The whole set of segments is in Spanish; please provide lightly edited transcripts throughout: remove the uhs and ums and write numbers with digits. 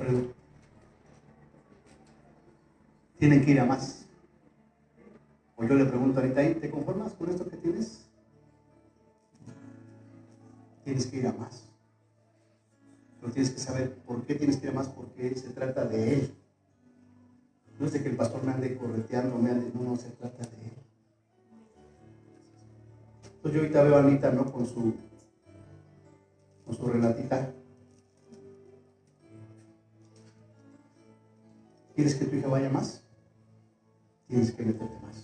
Alfredo, tienen que ir a más. O yo le pregunto ahorita, ¿te conformas con esto que tienes? Tienes que ir a más. Pero tienes que saber por qué tienes que ir a más, porque se trata de Él. No es de que el pastor me ande correteando, no, se trata de Él. Entonces yo ahorita veo a Anita, ¿no? Con su Renatita. ¿Quieres que tu hija vaya más? Tienes que meterte más.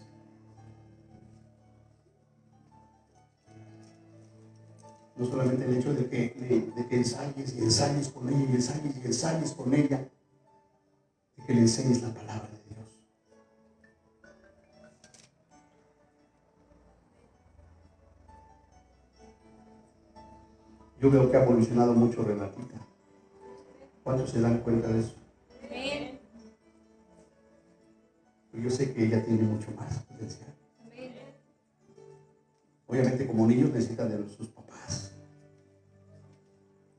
No solamente el hecho de que ensayes y ensayes con ella y ensayes y ensayes con ella, de que le enseñes la palabra de Dios. Yo veo que ha evolucionado mucho Renatita. ¿Cuántos se dan cuenta de eso? Amén. Yo sé que ella tiene mucho más potencial. Amén. Obviamente como niños necesitan de sus papás.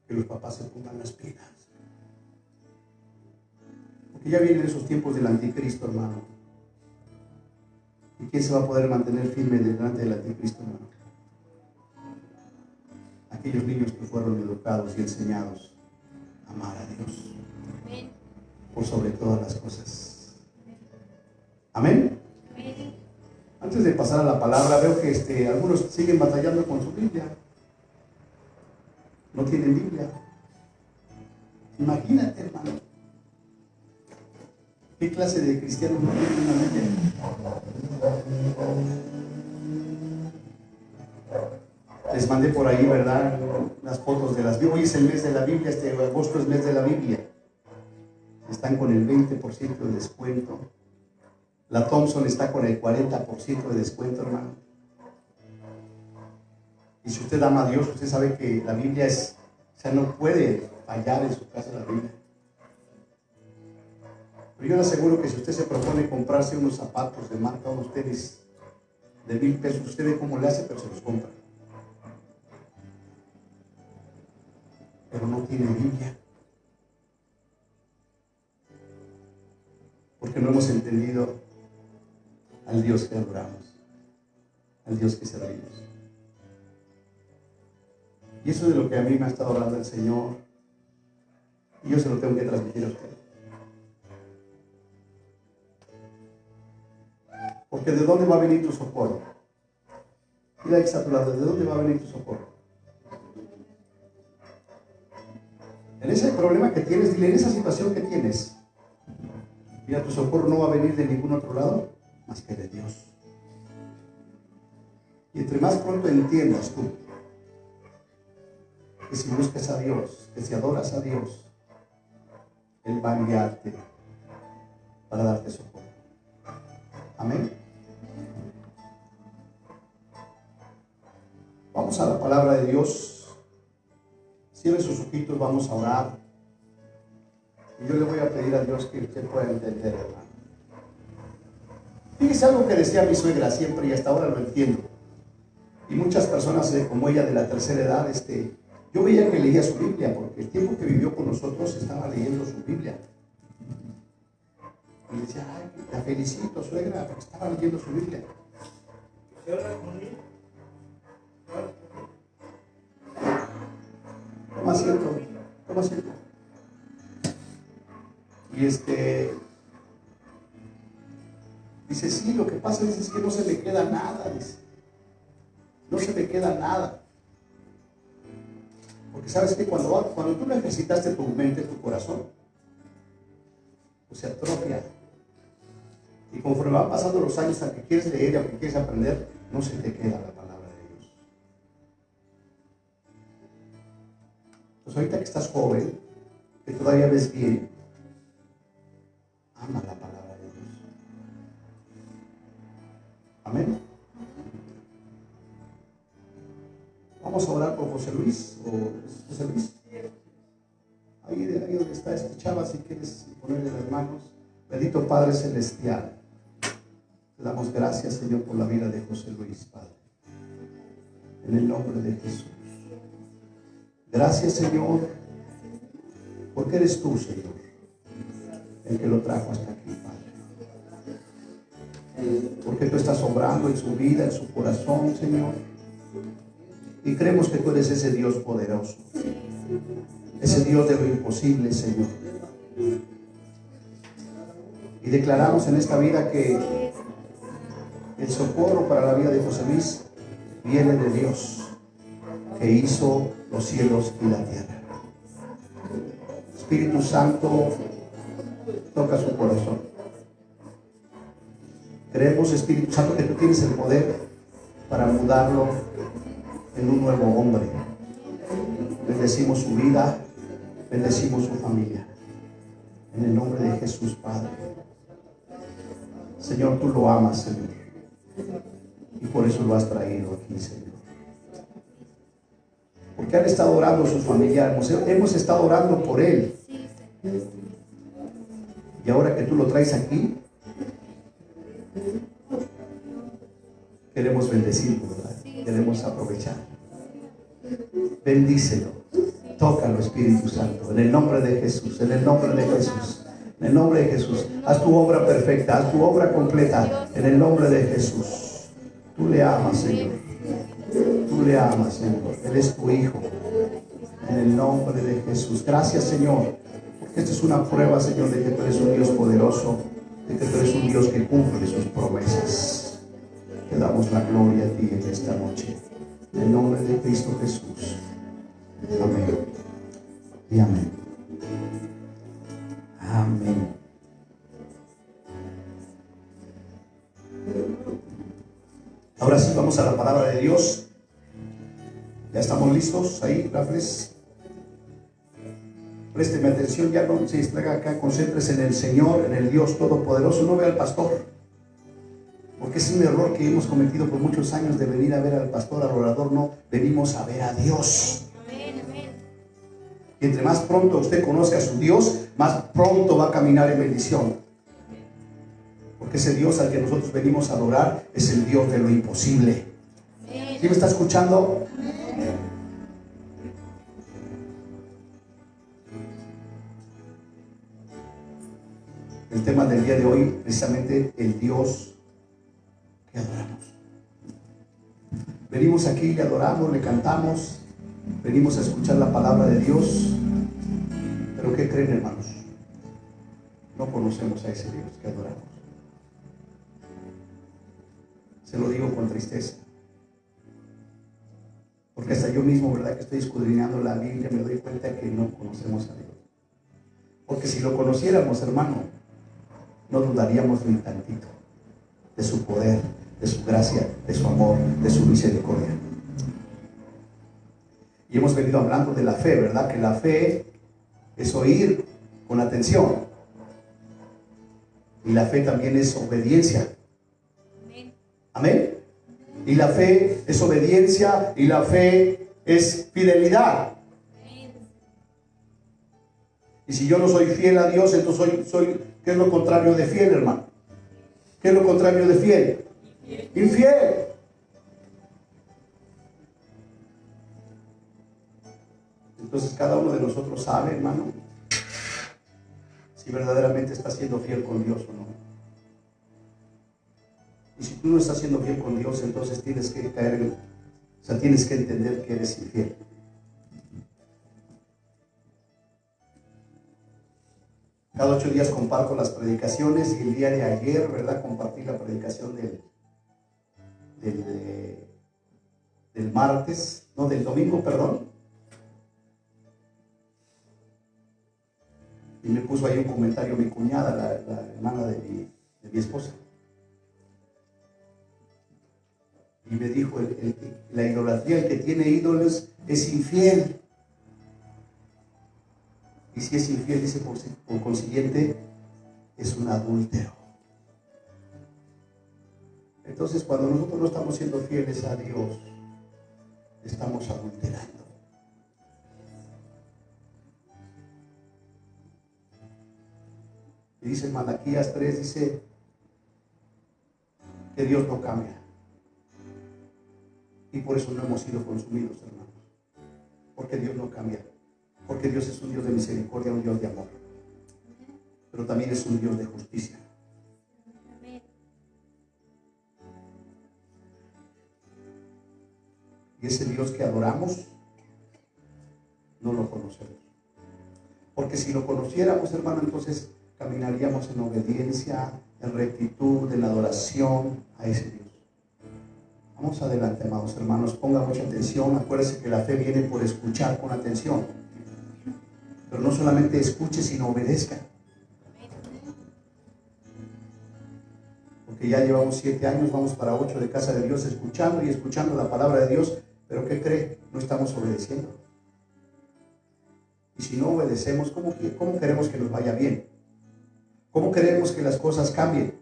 Que los papás se pongan las pilas. Porque ya vienen esos tiempos del anticristo, hermano. ¿Y quién se va a poder mantener firme delante del anticristo, hermano? Aquellos niños que fueron educados y enseñados a amar a Dios. Amén. Por sobre todas las cosas. Amén. Amén. Antes de pasar a la palabra, veo que algunos siguen batallando con su Biblia. No tienen Biblia. Imagínate, hermano. ¿Qué clase de cristianos no tienen una Biblia? Les mandé por ahí, ¿verdad? Las fotos de las Biblias. Hoy es el mes de la Biblia, agosto es mes de la Biblia. Están con el 20% de descuento. La Thompson está con el 40% de descuento, hermano. Y si usted ama a Dios, usted sabe que la Biblia no puede fallar en su casa la Biblia. Pero yo le aseguro que si usted se propone comprarse unos zapatos de marca, unos tenis de 1,000 pesos, usted ve cómo le hace, pero se los compra. Pero no tiene Biblia. Porque no hemos entendido al Dios que adoramos, al Dios que servimos. Y eso es de lo que a mí me ha estado hablando el Señor. Y yo se lo tengo que transmitir a usted. Porque ¿de dónde va a venir tu socorro? Mira que está a tu lado, ¿de dónde va a venir tu socorro? En ese problema que tienes, dile, en esa situación que tienes, mira, tu socorro no va a venir de ningún otro lado más que de Dios. Y entre más pronto entiendas tú que si buscas a Dios, que si adoras a Dios, Él va a enviarte para darte socorro. Amén. Vamos a la palabra de Dios. Cierre sus ojitos, vamos a orar. Y yo le voy a pedir a Dios que usted pueda entender, hermano. Fíjese algo que decía mi suegra siempre y hasta ahora lo entiendo. Y muchas personas como ella de la tercera edad, yo veía que leía su Biblia, porque el tiempo que vivió con nosotros estaba leyendo su Biblia. Y le decía, ay, la felicito, suegra, porque estaba leyendo su Biblia. Toma asiento, toma asiento. Y dice, sí, lo que pasa es que no se me queda nada, dice. No se me queda nada. Porque sabes que cuando tú necesitaste tu mente, tu corazón, pues se atrofia. Y conforme van pasando los años, aunque quieres leer y aunque quieres aprender, no se te queda la palabra de Dios. Pues ahorita que estás joven, que todavía ves bien, ama la palabra de Dios. Amén. Vamos a orar por José Luis, José Luis. Ahí donde está este chava, si quieres ponerle las manos. Bendito Padre Celestial, te damos gracias, Señor, por la vida de José Luis, Padre. En el nombre de Jesús. Gracias, Señor, porque eres tú, Señor, el que lo trajo hasta aquí, Padre. Porque tú estás obrando en su vida, en su corazón, Señor. Y creemos que tú eres ese Dios poderoso, ese Dios de lo imposible, Señor. Y declaramos en esta vida que el socorro para la vida de José Luis viene de Dios, que hizo los cielos y la tierra. Espíritu Santo, toca su corazón. Creemos, Espíritu Santo, que tú tienes el poder para mudarlo en un nuevo hombre. Bendecimos su vida, bendecimos su familia. En el nombre de Jesús, Padre. Señor, tú lo amas, Señor. Y por eso lo has traído aquí, Señor. Porque han estado orando sus familiares. Hemos estado orando por él. Y ahora que tú lo traes aquí, queremos bendecirlo, ¿verdad? Queremos aprovechar. Bendícelo. Tócalo, Espíritu Santo. En el nombre de Jesús. En el nombre de Jesús. En el nombre de Jesús. Haz tu obra perfecta. Haz tu obra completa. En el nombre de Jesús. Tú le amas, Señor. Tú le amas, Señor. Él es tu Hijo. En el nombre de Jesús. Gracias, Señor. Porque esta es una prueba, Señor, de que tú eres un Dios poderoso. De que tú eres un Dios que cumple sus promesas. Te damos la gloria a ti en esta noche. En el nombre de Cristo Jesús. Amén. Y amén. Amén. Ahora sí vamos a la palabra de Dios. ¿Ya estamos listos ahí, Rafael? Présteme atención, ya no se distraiga acá, concéntrese en el Señor, en el Dios Todopoderoso. No vea al pastor, porque es un error que hemos cometido por muchos años de venir a ver al pastor, al orador. No, venimos a ver a Dios. Y entre más pronto usted conozca a su Dios, más pronto va a caminar en bendición. Porque ese Dios al que nosotros venimos a adorar es el Dios de lo imposible. ¿Sí me está escuchando? El tema del día de hoy, precisamente el Dios que adoramos. Venimos aquí, le adoramos, le cantamos, venimos a escuchar la palabra de Dios. Pero ¿qué creen, hermanos? No conocemos a ese Dios que adoramos. Se lo digo con tristeza. Porque hasta yo mismo, ¿verdad?, que estoy escudriñando la Biblia, me doy cuenta que no conocemos a Dios. Porque si lo conociéramos, hermano, no dudaríamos ni tantito de su poder, de su gracia, de su amor, de su misericordia. Y hemos venido hablando de la fe, ¿verdad? Que la fe es oír con atención. Y la fe también es obediencia. Amén. Y la fe es obediencia y la fe es fidelidad. Y si yo no soy fiel a Dios, entonces soy ¿qué es lo contrario de fiel, hermano? ¿Qué es lo contrario de fiel? Infiel. Entonces cada uno de nosotros sabe, hermano, si verdaderamente está siendo fiel con Dios o no. Y si tú no estás siendo fiel con Dios, entonces tienes que tienes que entender que eres infiel. Cada 8 días comparto las predicaciones y el día de ayer, ¿verdad?, compartí la predicación del martes, no, del domingo, perdón. Y me puso ahí un comentario mi cuñada, la hermana de mi esposa. Y me dijo, la idolatría, el que tiene ídolos es infiel. Y si es infiel, dice, por consiguiente, es un adúltero. Entonces, cuando nosotros no estamos siendo fieles a Dios, estamos adulterando. Y dice Malaquías 3, dice que Dios no cambia. Y por eso no hemos sido consumidos, hermanos. Porque Dios no cambia. Porque Dios es un Dios de misericordia, un Dios de amor. pero también es un Dios de justicia. Y ese Dios que adoramos, no lo conocemos. Porque si lo conociéramos, hermano, entonces caminaríamos en obediencia, en rectitud, en adoración a ese Dios. Vamos adelante, amados hermanos, ponga mucha atención. Acuérdense que la fe viene por escuchar con atención. Pero no solamente escuche, sino obedezca. Porque ya llevamos 7 años, vamos para 8 de casa de Dios, escuchando y escuchando la palabra de Dios. Pero ¿qué cree? No estamos obedeciendo. Y si no obedecemos, ¿cómo queremos que nos vaya bien? ¿Cómo queremos que las cosas cambien?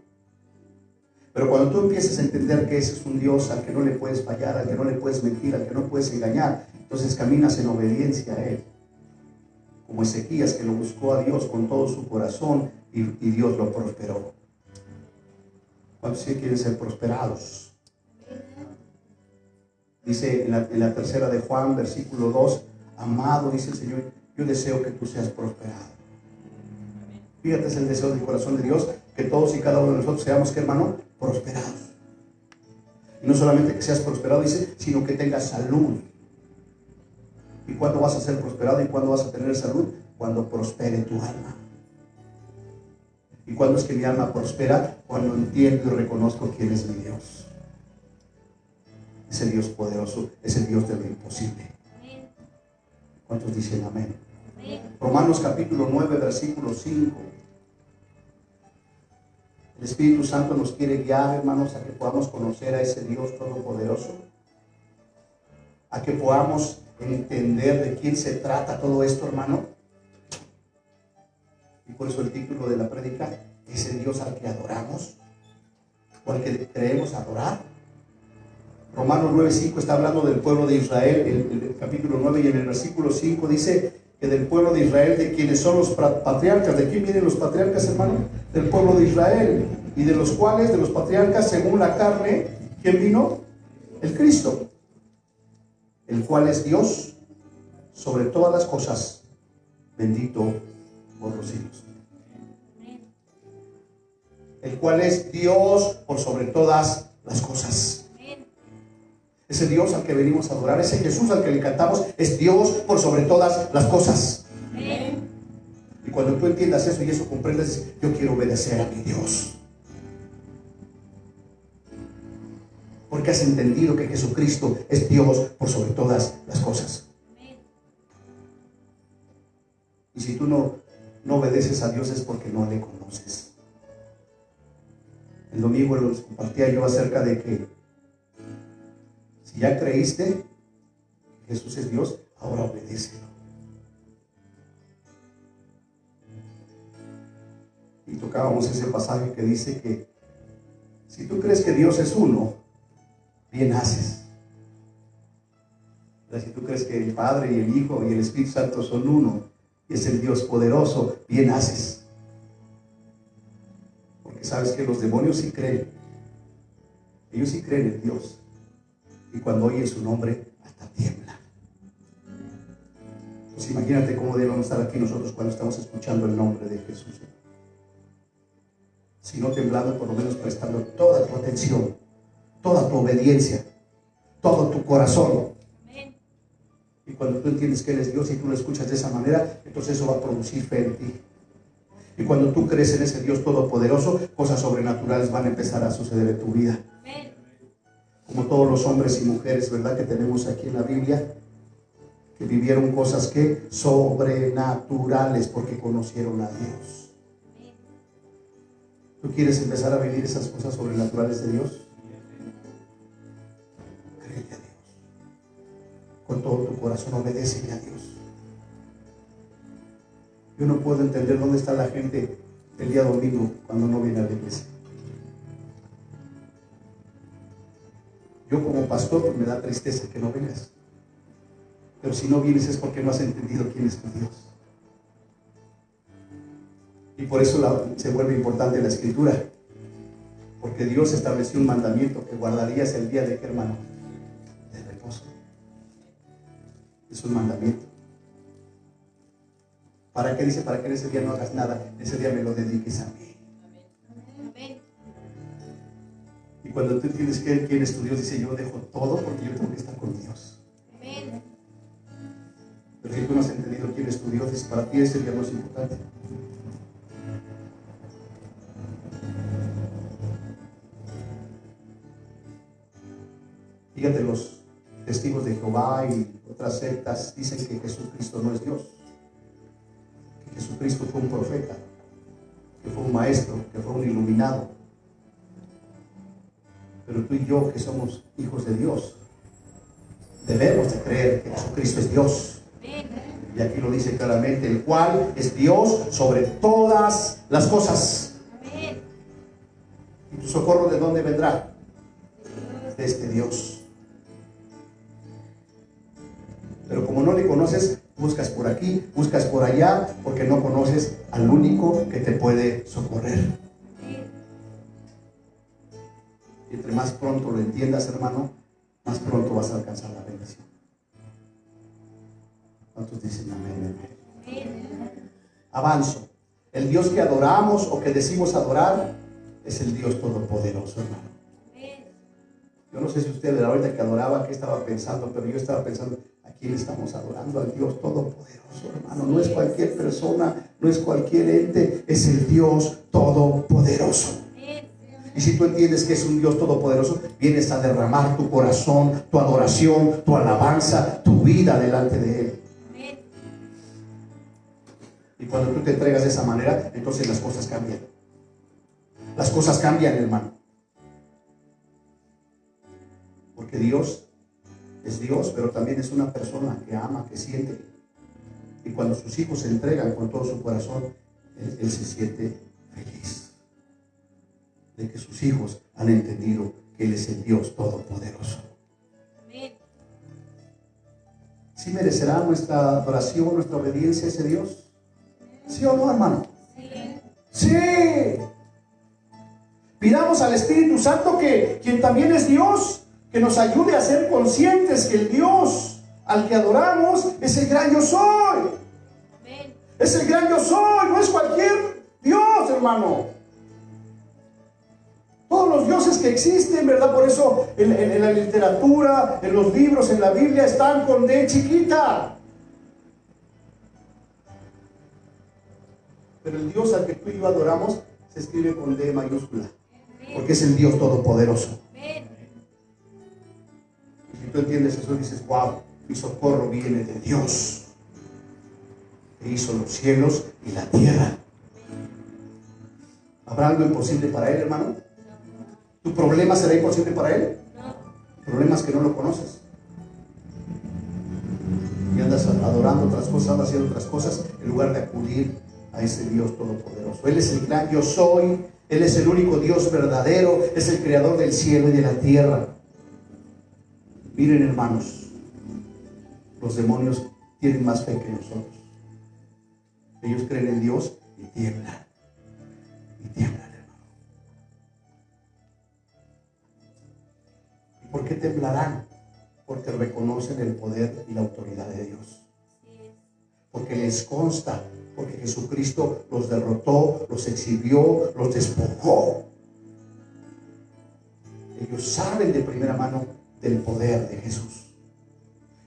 Pero cuando tú empiezas a entender que ese es un Dios al que no le puedes fallar, al que no le puedes mentir, al que no puedes engañar, entonces caminas en obediencia a Él. Como Ezequías, que lo buscó a Dios con todo su corazón y Dios lo prosperó. ¿Cuántos sí quieren ser prosperados? Dice en la tercera de Juan, versículo 2, amado, dice el Señor, yo deseo que tú seas prosperado. Fíjate, es el deseo del corazón de Dios, que todos y cada uno de nosotros seamos, ¿qué, hermano? Prosperados. Y no solamente que seas prosperado, dice, sino que tengas salud. ¿Y cuándo vas a ser prosperado y cuándo vas a tener salud? Cuando prospere tu alma. ¿Y cuándo es que mi alma prospera? Cuando entiendo y reconozco quién es mi Dios. Es el Dios poderoso, es el Dios de lo imposible. ¿Cuántos dicen amén? Romanos capítulo 9, versículo 5. El Espíritu Santo nos quiere guiar, hermanos, a que podamos conocer a ese Dios todopoderoso, a que podamos entender de quién se trata todo esto, hermano. Y por eso el título de la prédica, ese Dios al que adoramos, o al que creemos adorar. Romanos 9:5 está hablando del pueblo de Israel, el capítulo 9, y en el versículo 5 dice que del pueblo de Israel, de quienes son los patriarcas. ¿De quién vienen los patriarcas, hermano? Del pueblo de Israel. Y de los cuales, de los patriarcas, según la carne, ¿quién vino? El Cristo, el cual es Dios sobre todas las cosas, bendito por los siglos. El cual es Dios por sobre todas las cosas. Ese Dios al que venimos a adorar, ese Jesús al que le cantamos, es Dios por sobre todas las cosas. Amén. Y cuando tú entiendas eso y eso comprendes, yo quiero obedecer a mi Dios. Porque has entendido que Jesucristo es Dios por sobre todas las cosas. Amén. Y si tú no obedeces a Dios es porque no le conoces. El domingo les compartía yo acerca de que si ya creíste que Jesús es Dios, ahora obedécelo. Y tocábamos ese pasaje que dice que si tú crees que Dios es uno, bien haces. Pero si tú crees que el Padre y el Hijo y el Espíritu Santo son uno, y es el Dios poderoso, bien haces. Porque sabes que los demonios sí creen. Ellos sí creen en Dios. Y cuando oyen su nombre, hasta tiemblan. Pues imagínate cómo debemos estar aquí nosotros cuando estamos escuchando el nombre de Jesús. Si no temblando, por lo menos prestando toda tu atención, toda tu obediencia, todo tu corazón. Y cuando tú entiendes que Él es Dios y tú lo escuchas de esa manera, entonces eso va a producir fe en ti. Y cuando tú crees en ese Dios todopoderoso, cosas sobrenaturales van a empezar a suceder en tu vida. Como todos los hombres y mujeres, ¿verdad?, que tenemos aquí en la Biblia, que vivieron cosas que sobrenaturales porque conocieron a Dios. ¿Tú quieres empezar a vivir esas cosas sobrenaturales de Dios? Créete a Dios. Con todo tu corazón, obedécele a Dios. Yo no puedo entender dónde está la gente el día domingo cuando no viene a la iglesia. Yo como pastor, pues me da tristeza que no vengas. Pero si no vienes es porque no has entendido quién es tu Dios. Y por eso se vuelve importante la Escritura. Porque Dios estableció un mandamiento que guardarías el día de qué, hermano? De reposo. Es un mandamiento. ¿Para qué? Dice, para que en ese día no hagas nada, ese día me lo dediques a mí. Y cuando tú entiendes quién es tu Dios, dice, yo dejo todo porque yo tengo que estar con Dios. Pero si tú no has entendido quién es tu Dios, dice, para ti ese día no es importante. Fíjate, los testigos de Jehová y otras sectas dicen que Jesucristo no es Dios, que Jesucristo fue un profeta, que fue un maestro, que fue un iluminado. Pero tú y yo, que somos hijos de Dios, debemos de creer que Jesucristo es Dios. Y aquí lo dice claramente, el cual es Dios sobre todas las cosas. ¿Y tu socorro de dónde vendrá? De este Dios. Pero como no le conoces, buscas por aquí, buscas por allá, porque no conoces al único que te puede socorrer. Y entre más pronto lo entiendas, hermano, más pronto vas a alcanzar la bendición. ¿Cuántos dicen amén? Avanzo. El Dios que adoramos o que decimos adorar es el Dios todopoderoso, hermano. Yo no sé si usted ahorita que adoraba, qué estaba pensando, pero yo estaba pensando, ¿a quién estamos adorando? Al Dios todopoderoso, hermano. No es cualquier persona, no es cualquier ente, es el Dios todopoderoso. Y si tú entiendes que es un Dios todopoderoso, vienes a derramar tu corazón, tu adoración, tu alabanza, tu vida delante de Él. Y cuando tú te entregas de esa manera, entonces las cosas cambian. Las cosas cambian, hermano. Porque Dios es Dios, pero también es una persona que ama, que siente. Y cuando sus hijos se entregan con todo su corazón, Él se siente feliz de que sus hijos han entendido que Él es el Dios todopoderoso. ¿Sí merecerá nuestra adoración, nuestra obediencia a ese Dios? ¿Sí o no, hermano? Sí. Pidamos al Espíritu Santo, que quien también es Dios, que nos ayude a ser conscientes que el Dios al que adoramos es el gran yo soy. Es el gran yo soy, no es cualquier Dios, hermano. Todos los dioses que existen, ¿verdad? Por eso en la literatura, en los libros, en la Biblia, están con D chiquita. Pero el Dios al que tú y yo adoramos se escribe con D mayúscula, porque es el Dios todopoderoso. Y si tú entiendes eso, dices, wow, mi socorro viene de Dios, que hizo los cielos y la tierra. ¿Habrá algo imposible para Él, hermano? ¿Tu problema será imposible para Él? El problema es que no lo conoces. Y andas adorando otras cosas, andas haciendo otras cosas, en lugar de acudir a ese Dios todopoderoso. Él es el gran yo soy. Él es el único Dios verdadero. Es el creador del cielo y de la tierra. Miren, hermanos, los demonios tienen más fe que nosotros. Ellos creen en Dios y tiemblan. Y tiemblan, hermano. ¿Y por qué temblarán? Porque reconocen el poder y la autoridad de Dios. Porque les consta, porque Jesucristo los derrotó, los exhibió, los despojó. Ellos saben de primera mano del poder de Jesús.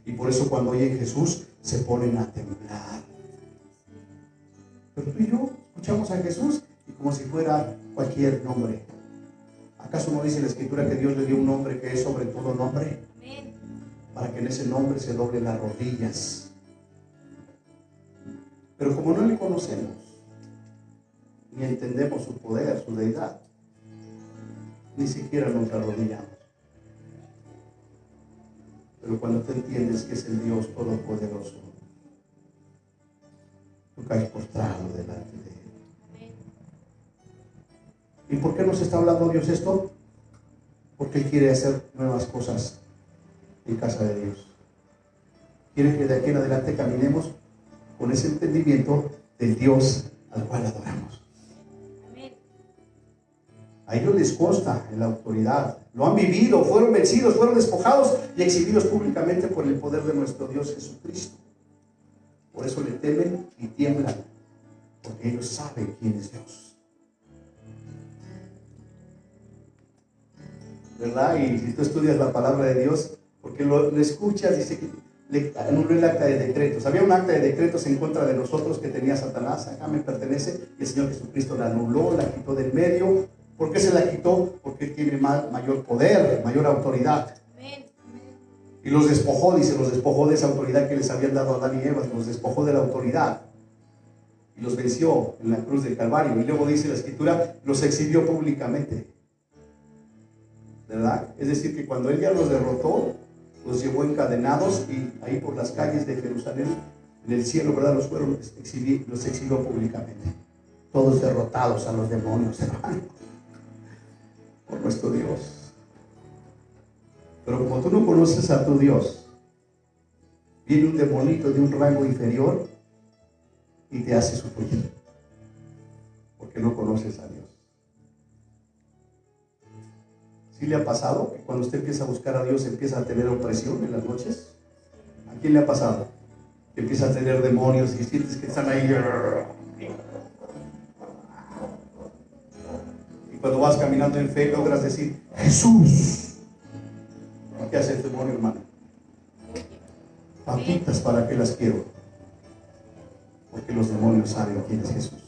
Y por eso cuando oyen Jesús se ponen a temblar. Pero tú y yo escuchamos a Jesús y como si fuera cualquier nombre. ¿Acaso no dice la Escritura que Dios le dio un nombre que es sobre todo nombre? Para que en ese nombre se doblen las rodillas. Pero como no le conocemos, ni entendemos su poder, su deidad, ni siquiera nos arrodillamos. Pero cuando tú entiendes que es el Dios todopoderoso, tú caes postrado delante de Él. ¿Y por qué nos está hablando Dios esto? Porque Él quiere hacer nuevas cosas en casa de Dios. Quiere que de aquí en adelante caminemos con ese entendimiento del Dios al cual adoramos. A ellos les consta en la autoridad, lo han vivido, fueron vencidos, fueron despojados y exhibidos públicamente por el poder de nuestro Dios Jesucristo. Por eso le temen y tiemblan, porque ellos saben quién es Dios. ¿Verdad? Y si tú estudias la palabra de Dios, porque lo escuchas, dice que le anuló el acta de decretos. Había un acta de decretos en contra de nosotros que tenía Satanás, acá me pertenece, y el Señor Jesucristo la anuló, la quitó del medio. ¿Por qué se la quitó? Porque Él tiene mayor poder, mayor autoridad. Y los despojó, dice, los despojó de esa autoridad que les habían dado a Adán y Eva, los despojó de la autoridad y los venció en la cruz del Calvario. Y luego dice la Escritura, los exhibió públicamente, ¿verdad? Es decir, que cuando Él ya los derrotó, los llevó encadenados y ahí por las calles de Jerusalén, en el cielo, ¿verdad? Los exhibió públicamente. Todos derrotados a los demonios, hermano, por nuestro Dios. Pero como tú no conoces a tu Dios, viene un demonito de un rango inferior y te hace sufrir, porque no conoces a Dios. ¿Sí le ha pasado que cuando usted empieza a buscar a Dios empieza a tener opresión en las noches? ¿A quién le ha pasado? Que empieza a tener demonios y sientes que están ahí. Y cuando vas caminando en fe logras decir, Jesús. ¿Qué hace el demonio, hermano? Papitas, ¿para qué las quiero? Porque los demonios saben quién es Jesús.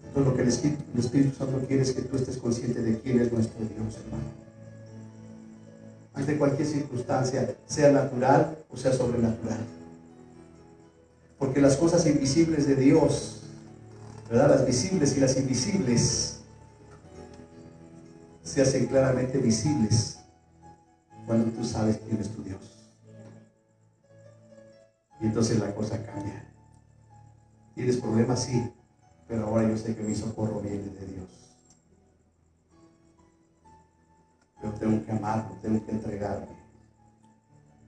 Entonces lo que el Espíritu Santo quiere es que tú estés consciente de quién es nuestro Dios, hermano. Ante cualquier circunstancia, sea natural o sea sobrenatural. Porque las cosas invisibles de Dios, ¿verdad? Las visibles y las invisibles se hacen claramente visibles cuando tú sabes quién es tu Dios. Y entonces la cosa cambia. ¿Tienes problemas? Sí, pero ahora yo sé que mi socorro viene de Dios. Yo tengo que amarlo, tengo que entregarme.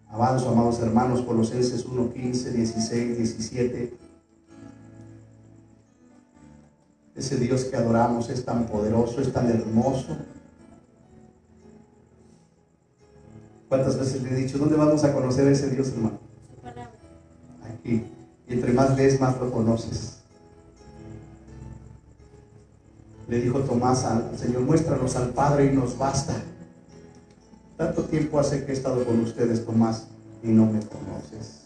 Avanzo, amados hermanos, Colosenses 1, 15, 16, 17. Ese Dios que adoramos es tan poderoso, es tan hermoso. ¿Cuántas veces le he dicho, dónde vamos a conocer a ese Dios, hermano? Aquí. Y entre más lees, más lo conoces. Le dijo Tomás al Señor, muéstranos al Padre y nos basta. Tanto tiempo hace que he estado con ustedes, Tomás, y no me conoces.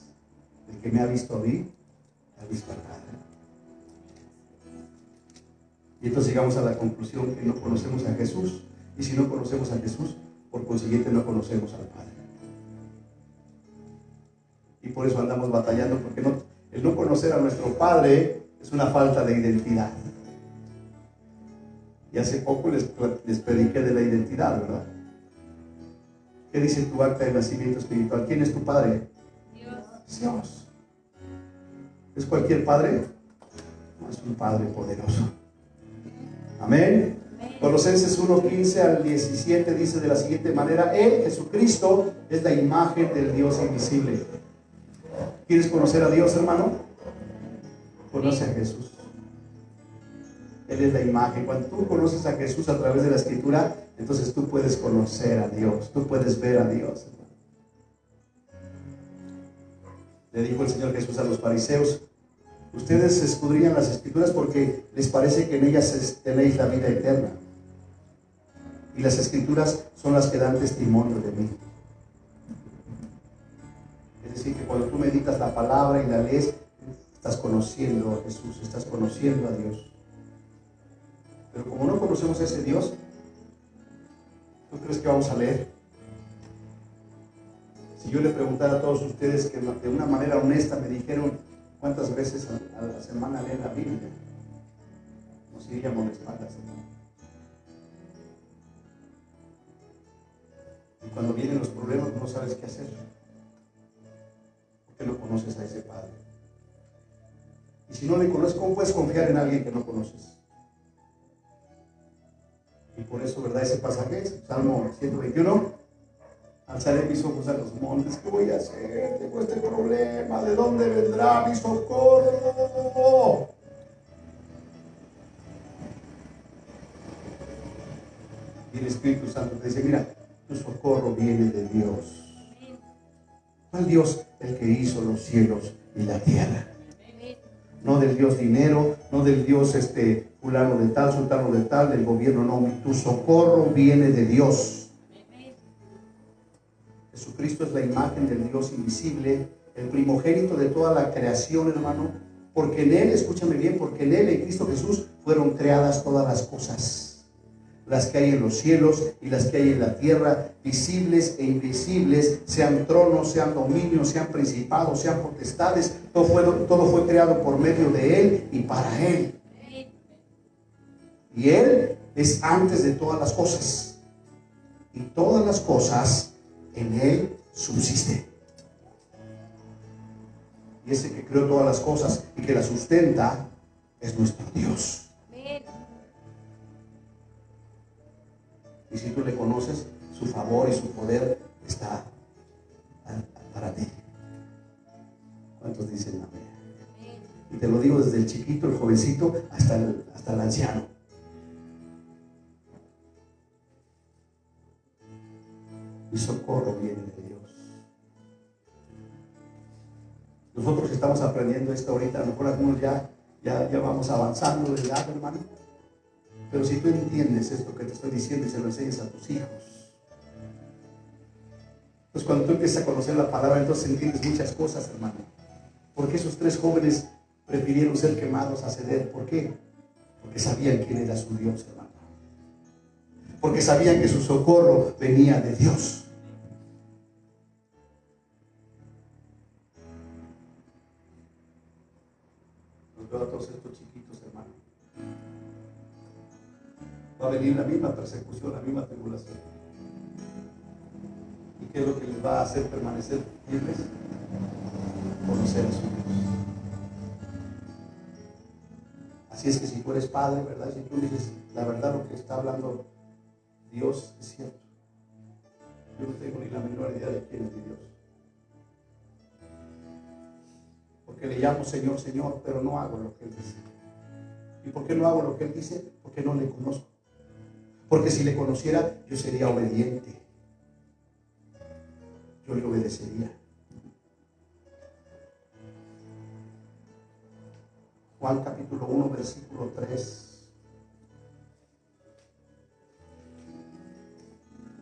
El que me ha visto a mí, ha visto al Padre. Y entonces llegamos a la conclusión que no conocemos a Jesús. Y si no conocemos a Jesús, por consiguiente no conocemos al Padre. Y por eso andamos batallando, porque el no conocer a nuestro Padre es una falta de identidad. Y hace poco les prediqué de la identidad, ¿verdad? ¿Qué dice tu acta de nacimiento espiritual? ¿Quién es tu Padre? Dios. Dios. ¿Es cualquier Padre? No, es un Padre poderoso. Amén. Colosenses 1, 15 al 17 dice de la siguiente manera: Él, Jesucristo, es la imagen del Dios invisible. ¿Quieres conocer a Dios, hermano? Conoce a Jesús. Él es la imagen. Cuando tú conoces a Jesús a través de la Escritura, entonces tú puedes conocer a Dios, tú puedes ver a Dios. Le dijo el Señor Jesús a los fariseos: ustedes escudriñan las Escrituras porque les parece que en ellas tenéis la vida eterna. Y las Escrituras son las que dan testimonio de mí. Es decir, que cuando tú meditas la palabra y la lees, estás conociendo a Jesús, estás conociendo a Dios. Pero como no conocemos a ese Dios, ¿tú crees que vamos a leer? Si yo le preguntara a todos ustedes que de una manera honesta me dijeron cuántas veces a la semana leen la Biblia, nos iríamos de espaldas, hermano. Y cuando vienen los problemas no sabes qué hacer, porque no conoces a ese Padre. Y si no le conoces, ¿cómo puedes confiar en alguien que no conoces? Y por eso, ¿verdad? Ese pasaje, Salmo 121, alzaré mis ojos a los montes. ¿Qué voy a hacer? Tengo este problema. ¿De dónde vendrá mi socorro? Y el Espíritu Santo te dice: mira, tu socorro viene de Dios. ¿Cuál Dios? El que hizo los cielos y la tierra. No del Dios dinero, no del Dios fulano de tal, sultano de tal, del gobierno, no. Tu socorro viene de Dios. Jesucristo es la imagen del Dios invisible, el primogénito de toda la creación, hermano, porque en Él, escúchame bien, porque en Él, en Cristo Jesús, fueron creadas todas las cosas, las que hay en los cielos y las que hay en la tierra, visibles e invisibles, sean tronos, sean dominios, sean principados, sean potestades, todo fue creado por medio de Él y para Él. Y Él es antes de todas las cosas, y todas las cosas en Él subsisten. Y ese que creó todas las cosas y que las sustenta es nuestro Dios. Y si tú le conoces, su favor y su poder está para ti. ¿Cuántos dicen amén? Y te lo digo desde el chiquito, el jovencito, hasta el anciano. Mi socorro viene de Dios. Nosotros estamos aprendiendo esto ahorita, a lo mejor algunos ya vamos avanzando de edad, hermano. Pero si tú entiendes esto que te estoy diciendo y se lo enseñas a tus hijos, pues cuando tú empiezas a conocer la palabra, entonces entiendes muchas cosas, hermano. ¿Por qué esos tres jóvenes prefirieron ser quemados a ceder? ¿Por qué? Porque sabían quién era su Dios, hermano. Porque sabían que su socorro venía de Dios. Los veo a todos estos chiquitos, hermano. Va a venir la misma persecución, la misma tribulación. ¿Y qué es lo que les va a hacer permanecer firmes? Conocer a su Dios. Así es que si tú eres padre, ¿verdad? Si tú dices la verdad, lo que está hablando Dios es cierto. Yo no tengo ni la menor idea de quién es mi Dios. Porque le llamo Señor, Señor, pero no hago lo que Él dice. ¿Y por qué no hago lo que Él dice? Porque no le conozco. Porque si le conociera, yo sería obediente. Yo le obedecería. Juan capítulo 1, versículo 3.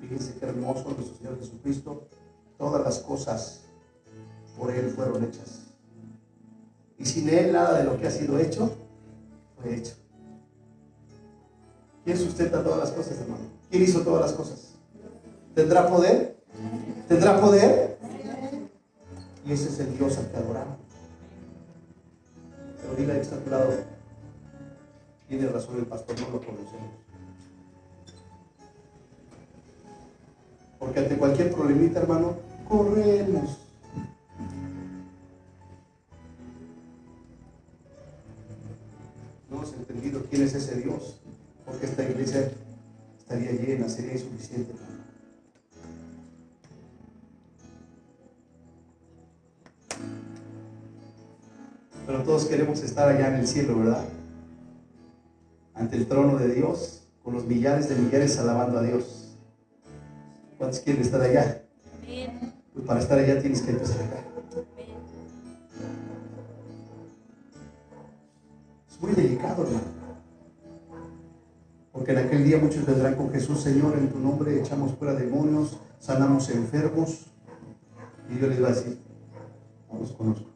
Fíjense qué hermoso nuestro Señor Jesucristo. Todas las cosas por Él fueron hechas. Y sin Él nada de lo que ha sido hecho fue hecho. ¿Quién sustenta todas las cosas, hermano? ¿Quién hizo todas las cosas? ¿Tendrá poder? ¿Tendrá poder? Y ese es el Dios al que adoramos. Pero dile a este lado, tiene razón el pastor, no lo conocemos. Porque ante cualquier problemita, hermano, corremos. No hemos entendido quién es ese Dios, porque esta iglesia estaría llena, sería insuficiente. Pero todos queremos estar allá en el cielo, ¿verdad? Ante el trono de Dios, con los millares de millares alabando a Dios. ¿Cuántos quieren estar allá? Pues para estar allá tienes que empezar acá. Es muy delicado, hermano. Porque en aquel día muchos vendrán con Jesús, Señor, en tu nombre echamos fuera demonios, sanamos enfermos. Y yo les voy a decir, no los conozco.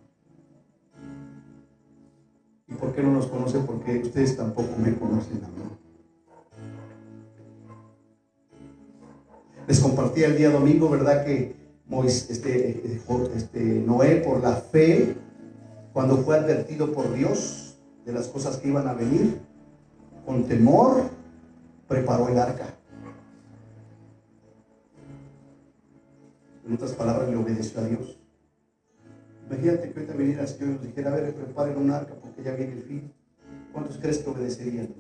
¿Y por qué no nos conocen? Porque ustedes tampoco me conocen a mí. Les compartí el día domingo, ¿verdad? Que Noé, por la fe, cuando fue advertido por Dios de las cosas que iban a venir, con temor, preparó el arca. En otras palabras, le obedeció a Dios. Imagínate que ahorita viniera el Señor y nos dijera, a ver, preparen un arca porque ya viene el fin. ¿Cuántos crees que obedecerían?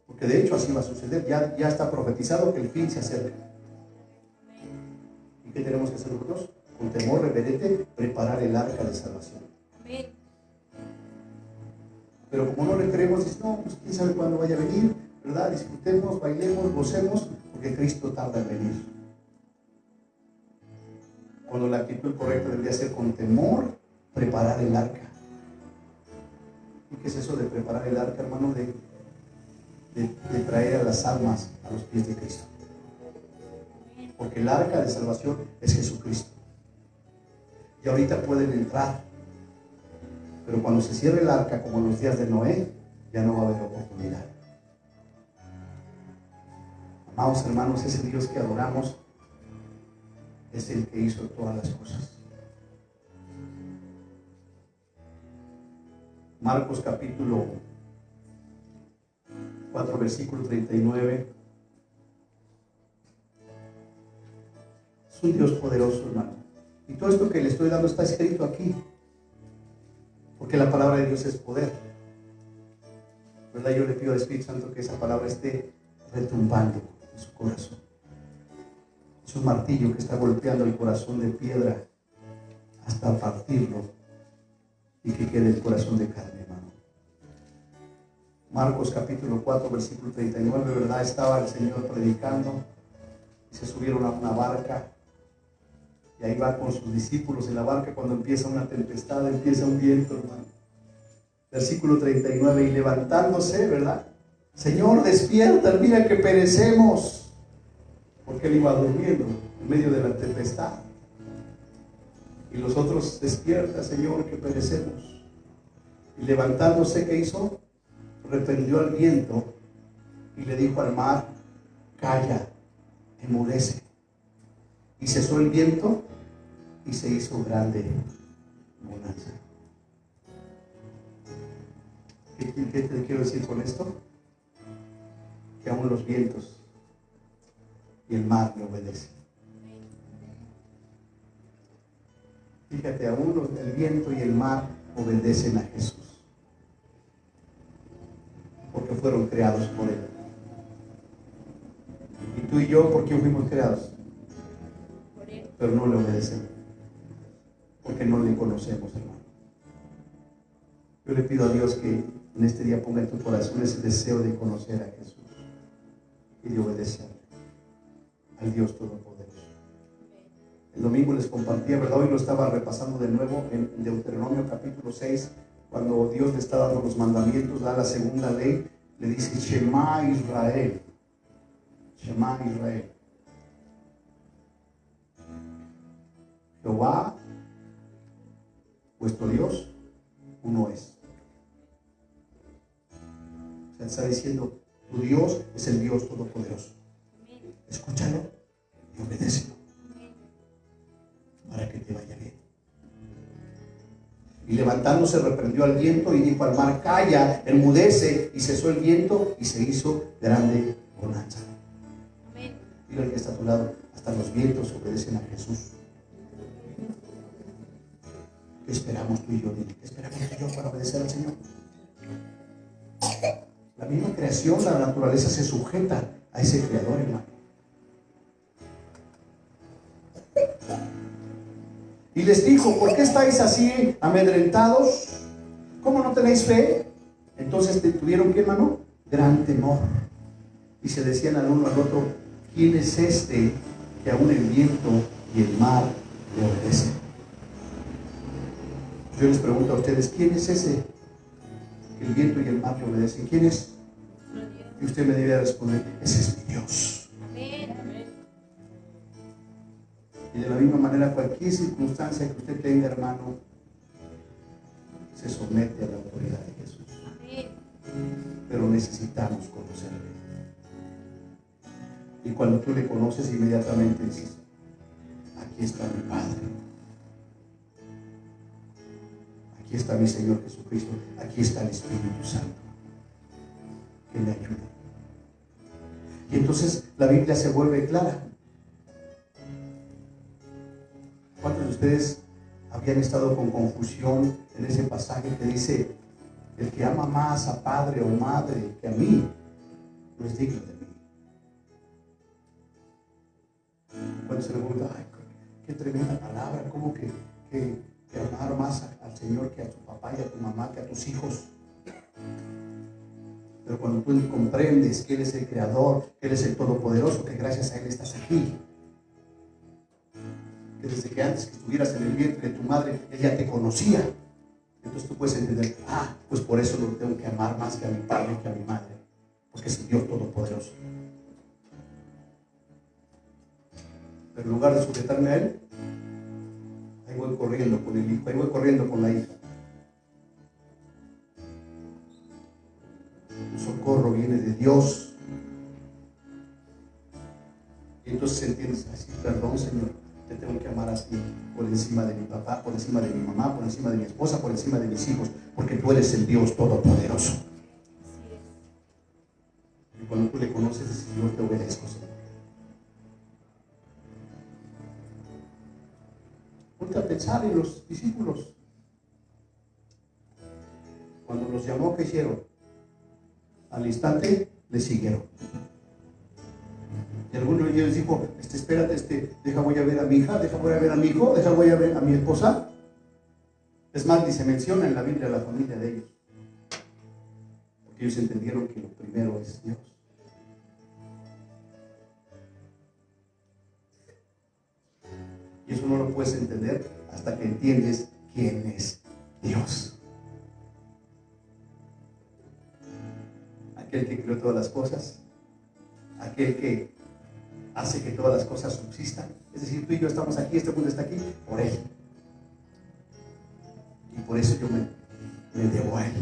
Porque de hecho así va a suceder. Ya está profetizado que el fin se acerca. ¿Y qué tenemos que hacer nosotros? Con temor reverente, preparar el arca de salvación. Pero como no le creemos, dice, no, pues quién sabe cuándo vaya a venir, ¿verdad? Disfrutemos, bailemos, gocemos, porque Cristo tarda en venir. Cuando la actitud correcta debería ser con temor, preparar el arca. ¿Y qué es eso de preparar el arca, hermano? De traer a las almas a los pies de Cristo. Porque el arca de salvación es Jesucristo. Y ahorita pueden entrar. Pero cuando se cierre el arca, como en los días de Noé, ya no va a haber oportunidad. Amados hermanos, ese Dios que adoramos es el que hizo todas las cosas. Marcos capítulo 4, versículo 39. Es un Dios poderoso, hermano. Y todo esto que le estoy dando está escrito aquí. Porque la palabra de Dios es poder. ¿Verdad? Yo le pido al Espíritu Santo que esa palabra esté retumbando en su corazón. Es un martillo que está golpeando el corazón de piedra hasta partirlo y que quede el corazón de carne, hermano. Marcos capítulo 4, versículo 39, ¿verdad? Estaba el Señor predicando y se subieron a una barca y ahí va con sus discípulos en la barca cuando empieza una tempestad, empieza un viento, hermano. Versículo 39, y levantándose, ¿verdad? Señor, despierta, mira que perecemos. Porque él iba durmiendo en medio de la tempestad. Y los otros, despierta, Señor, que perecemos. Y levantándose, ¿qué hizo? Reprendió al viento y le dijo al mar, calla, enmudece. Y cesó el viento y se hizo grande bonanza. ¿Qué te quiero decir con esto? Que aún los vientos y el mar le obedecen. Fíjate, aún el viento y el mar obedecen a Jesús. Porque fueron creados por Él. Y tú y yo, ¿por quién fuimos creados? Por Él. Pero no le obedecemos. Porque no le conocemos, hermano. Yo le pido a Dios que en este día ponga en tu corazón ese deseo de conocer a Jesús y de obedecerle al Dios Todopoderoso. El domingo les compartía, ¿verdad? Hoy lo estaba repasando de nuevo en Deuteronomio capítulo 6, cuando Dios le está dando los mandamientos, da la segunda ley, le dice Shema Israel. Shema Israel. Jehová, vuestro Dios, uno es. O sea, está diciendo, tu Dios es el Dios Todopoderoso. Escúchalo y obedécelo para que te vaya bien. Y levantándose reprendió al viento y dijo al mar, calla, enmudece, y cesó el viento y se hizo grande bonanza. Dile al que está a tu lado, hasta los vientos obedecen a Jesús. ¿Qué esperamos tú y yo? Dile, ¿qué esperamos tú y yo para obedecer al Señor? La misma creación, la naturaleza se sujeta a ese creador, hermano. Y les dijo, ¿por qué estáis así amedrentados? ¿Cómo no tenéis fe? Entonces tuvieron, ¿qué, hermano? Gran temor. Y se decían al uno al otro, ¿quién es este que aún el viento y el mar le obedecen? Yo les pregunto a ustedes, ¿quién es ese que el viento y el mar le obedecen? ¿Quién es? Y usted me debería responder, ese es mi Dios. Y de la misma manera, cualquier circunstancia que usted tenga, hermano, se somete a la autoridad de Jesús. Pero necesitamos conocerle. Y cuando tú le conoces, inmediatamente dices, aquí está mi Padre. Aquí está mi Señor Jesucristo. Aquí está el Espíritu Santo que me ayuda. Y entonces la Biblia se vuelve clara. ¿Cuántos de ustedes habían estado con confusión en ese pasaje que dice, el que ama más a padre o madre que a mí, no es digno de mí? Cuando se le pregunta, ay, qué tremenda palabra, ¿cómo que amar más al Señor que a tu papá y a tu mamá, que a tus hijos? Pero cuando tú comprendes que Él es el Creador, que Él es el Todopoderoso, que gracias a Él estás aquí, que desde que antes que estuvieras en el vientre de tu madre, Él ya te conocía. Entonces tú puedes entender, pues por eso lo tengo que amar más que a mi padre y que a mi madre, porque es el Dios Todopoderoso. Pero en lugar de sujetarme a Él, ahí voy corriendo con el hijo, ahí voy corriendo con la hija. El socorro viene de Dios. Y entonces entiendes así, perdón, Señor, te tengo que amar a ti por encima de mi papá, por encima de mi mamá, por encima de mi esposa, por encima de mis hijos, porque tú eres el Dios Todopoderoso. Y cuando tú le conoces, dices, yo te obedezco, Señor. Ponte a pensar en los discípulos. Cuando los llamó, ¿qué hicieron? Al instante le siguieron. Y alguno de ellos dijo, espérate, deja voy a ver a mi hija, deja voy a ver a mi hijo, deja voy a ver a mi esposa. Es más, ni se menciona en la Biblia la familia de ellos. Porque ellos entendieron que lo primero es Dios. Y eso no lo puedes entender hasta que entiendes quién es Dios. Aquel que creó todas las cosas, aquel que hace que todas las cosas subsistan. Es decir, tú y yo estamos aquí, este mundo está aquí por Él. Y por eso yo me debo a Él.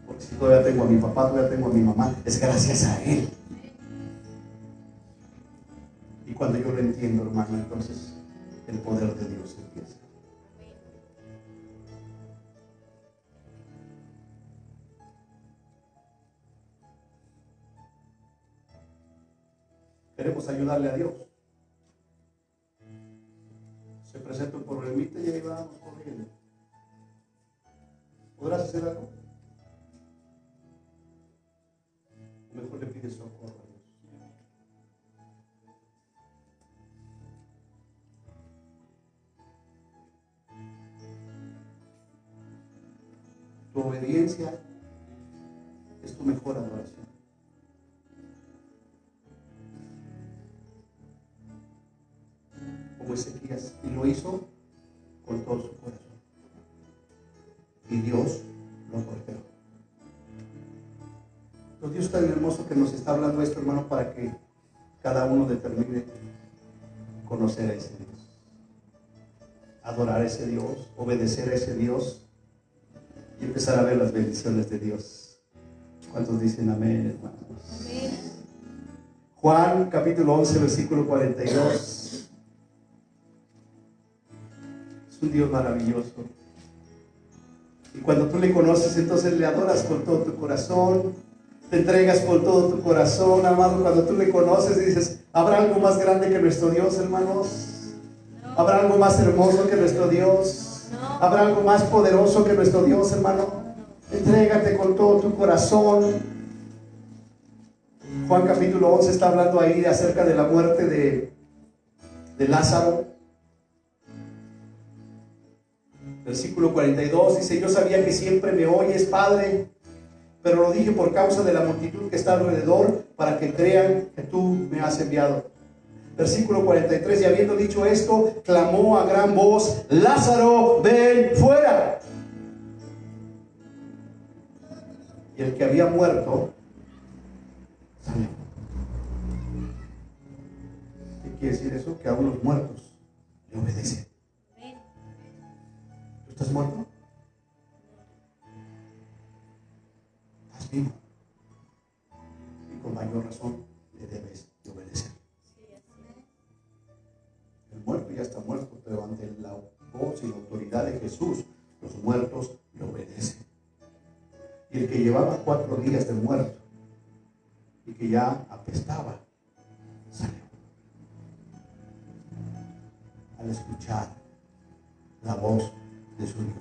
Porque si todavía tengo a mi papá, todavía tengo a mi mamá, es gracias a Él. Y cuando yo lo entiendo, hermano, entonces el poder de Dios empieza. Queremos ayudarle a Dios. Se presenta un problemita y ahí vamos corriendo. ¿Podrás hacer algo? O mejor le pides socorro a Dios. Tu obediencia es tu mejor adoración. Como Ezequías, y lo hizo con todo su corazón. Y Dios lo prosperó. Entonces Dios es tan hermoso que nos está hablando esto, hermano, para que cada uno determine conocer a ese Dios, adorar a ese Dios, obedecer a ese Dios y empezar a ver las bendiciones de Dios. ¿Cuántos dicen amén, hermanos? Amén. Juan capítulo 11, versículo 42. Un Dios maravilloso. Y cuando tú le conoces, entonces le adoras con todo tu corazón, te entregas con todo tu corazón, amado. Cuando tú le conoces, dices, ¿habrá algo más grande que nuestro Dios, hermanos? No. ¿Habrá algo más hermoso que nuestro Dios? No. ¿Habrá algo más poderoso que nuestro Dios, hermano? No. Entrégate con todo tu corazón. Juan capítulo 11 está hablando ahí acerca de la muerte de Lázaro. Versículo 42 dice, yo sabía que siempre me oyes, Padre, pero lo dije por causa de la multitud que está alrededor, para que crean que tú me has enviado. Versículo 43, y habiendo dicho esto, clamó a gran voz, Lázaro, ven fuera. Y el que había muerto salió. ¿Qué quiere decir eso? Que aún los muertos le obedecen. ¿Estás muerto? Estás vivo. Y con mayor razón le debes de obedecer. El muerto ya está muerto, pero ante la voz y la autoridad de Jesús, los muertos le obedecen. Y el que llevaba 4 días de muerto y que ya apestaba, salió. Al escuchar la voz de su Dios.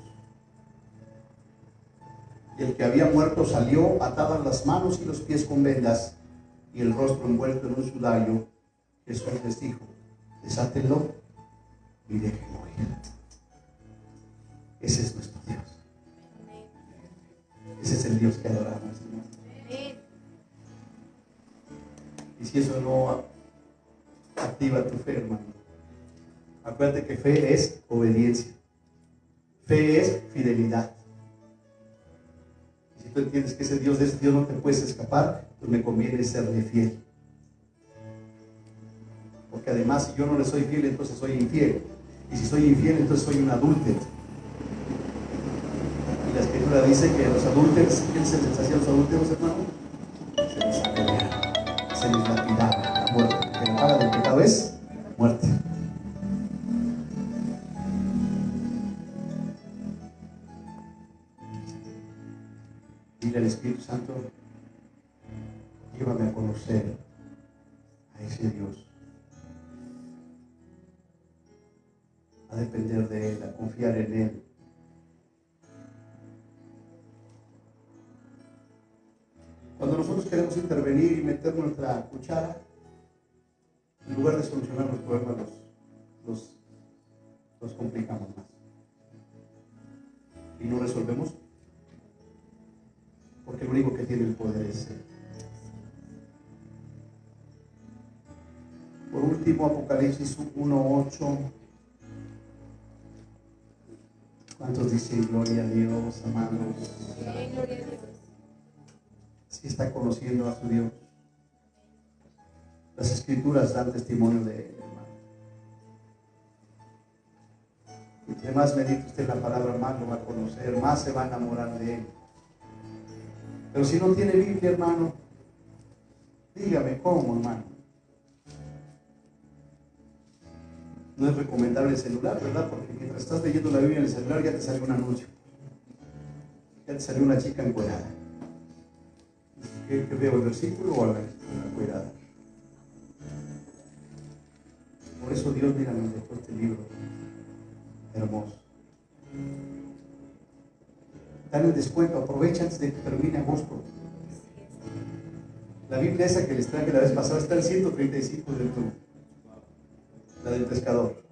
Y el que había muerto salió, atadas las manos y los pies con vendas y el rostro envuelto en un sudario. Jesús les dijo, desátenlo y déjenlo ir. Ese es nuestro Dios. Ese es el Dios que adoramos, hermano. Y si eso no Activa tu fe, hermano. Acuérdate que fe es obediencia. Fe es fidelidad. Y si tú entiendes que ese Dios no te puedes escapar, pues me conviene serle fiel. Porque además, si yo no le soy fiel, entonces soy infiel. Y si soy infiel, entonces soy un adúltero. Y la Escritura dice que los adúlteros, ¿quién se les hacía a los adúlteros, hermano? Se les apedreaba, se les lapidaba, la muerte. Porque la paga del pecado es muerte. Dile al Espíritu Santo, llévame a conocer a ese Dios, a depender de Él, a confiar en Él. Cuando nosotros queremos intervenir y meter nuestra cuchara, en lugar de solucionar los problemas, los complicamos más. Y no resolvemos, porque el único que tiene el poder es Él. Por último, Apocalipsis 1:8. ¿Cuántos dicen gloria a Dios, amados? Gloria a Dios. Si está conociendo a su Dios. Las Escrituras dan testimonio de Él, hermano. Y entre más medite usted la palabra, más lo va a conocer, más se va a enamorar de Él. Pero si no tiene Biblia, hermano, dígame cómo, hermano. No es recomendable el celular, ¿verdad? Porque mientras estás leyendo la Biblia en el celular ya te sale un anuncio. Ya te salió una chica encuerada. ¿Qué veo? ¿El versículo o la encuerada? Por eso Dios, mira, nos dejó este libro hermoso. Dan el descuento, aprovecha antes de que termine agosto. La Biblia esa que les traje la vez pasada está en 135 del tubo. La del pescador.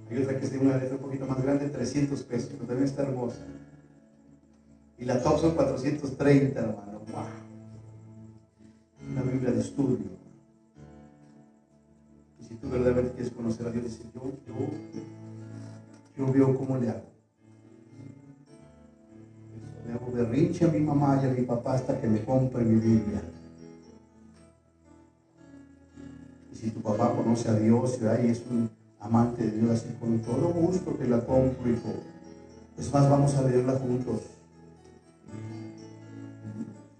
Hay otra que es de una letra un poquito más grande, 300 pesos, pero también está hermosa. Y la top son 430, hermano. ¡Wow! Una Biblia de estudio. Y si tú verdaderamente quieres conocer a Dios, dices, yo veo cómo le hago. Le hago berrinche a mi mamá y a mi papá hasta que me compre mi Biblia. Y si tu papá conoce a Dios y es un amante de Dios, así con todo gusto te la compro, hijo. Es más, vamos a leerla juntos.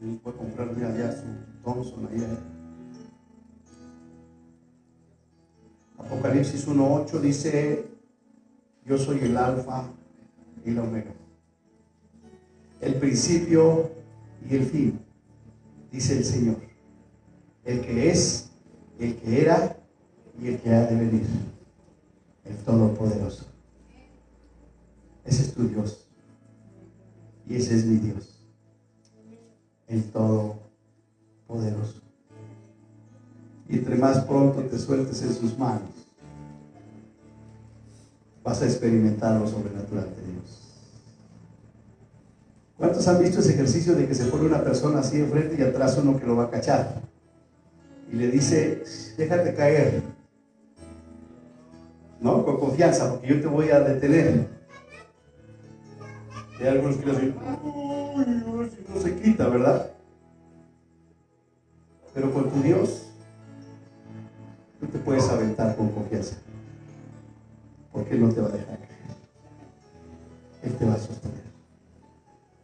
Yo voy a comprarme allá su Thompson allá. Apocalipsis 1:8 dice: yo soy el alfa y la omega, el principio y el fin, dice el Señor, el que es, el que era y el que ha de venir, el Todopoderoso. Ese es tu Dios y ese es mi Dios, el Todopoderoso. Y entre más pronto te sueltes en sus manos, vas a experimentar lo sobrenatural de Dios. ¿Cuántos han visto ese ejercicio de que se pone una persona así enfrente y atrás uno que lo va a cachar? Y le dice, déjate caer, ¿no? Con confianza, porque yo te voy a detener. Hay algunos que le dicen, uy, si no se quita, ¿verdad? Pero con tu Dios, tú te puedes aventar con confianza, porque Él no te va a dejar caer. Él te va a sostener.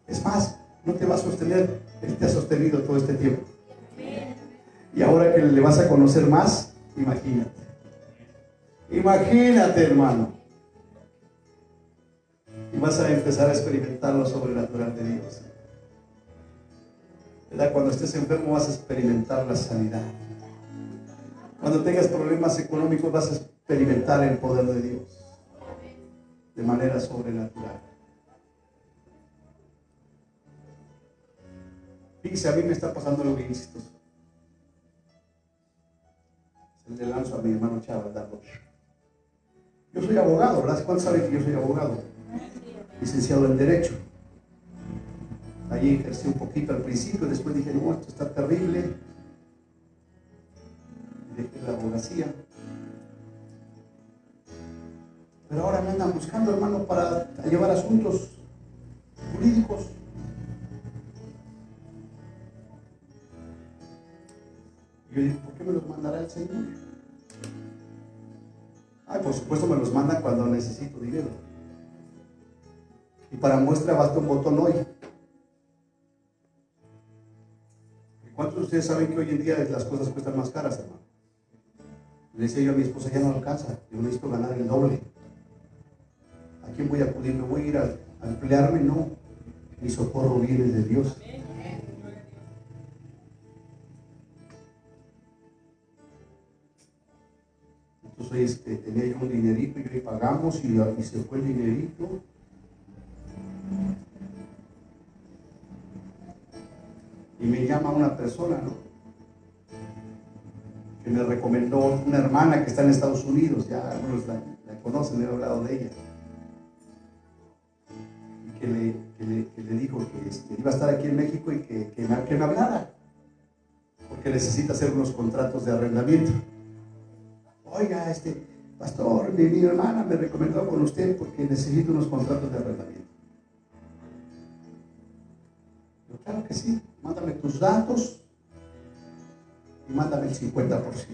Es más, no te va a sostener, Él te ha sostenido todo este tiempo. Y ahora que le vas a conocer más, imagínate, hermano. Y vas a empezar a experimentar lo sobrenatural de Dios. ¿Verdad? Cuando estés enfermo vas a experimentar la sanidad. Cuando tengas problemas económicos vas a experimentar el poder de Dios de manera sobrenatural. Fíjese, a mí me está pasando algo bien chistoso. Se le lanzo a mi hermano Chávez, dando. Yo soy abogado, ¿verdad? ¿Cuántos saben que yo soy abogado? Licenciado en Derecho. Allí ejercí un poquito al principio, después dije, no, esto está terrible. Y dejé la abogacía. Pero ahora me andan buscando, hermano, para llevar asuntos jurídicos. Y yo digo, ¿por qué me los mandará el Señor? Ay, por supuesto me los manda cuando necesito dinero. Y para muestra basta un botón hoy. ¿Y cuántos de ustedes saben que hoy en día las cosas cuestan más caras, hermano? Le decía yo a mi esposa, ya no alcanza, yo necesito ganar el doble. ¿A quién voy a acudir? ¿Me voy a ir a emplearme? No, mi socorro viene de Dios. Entonces tenía yo un dinerito y hoy pagamos y se fue el dinerito. Y me llama una persona, ¿no?, que me recomendó una hermana que está en Estados Unidos, ya algunos la conocen, he hablado de ella. Y que le dijo que iba a estar aquí en México y que me hablara, porque necesita hacer unos contratos de arrendamiento. Oiga, pastor, mi hermana me recomendó con usted porque necesito unos contratos de arrendamiento. Yo, claro que sí, mándame tus datos y mándame el 50%.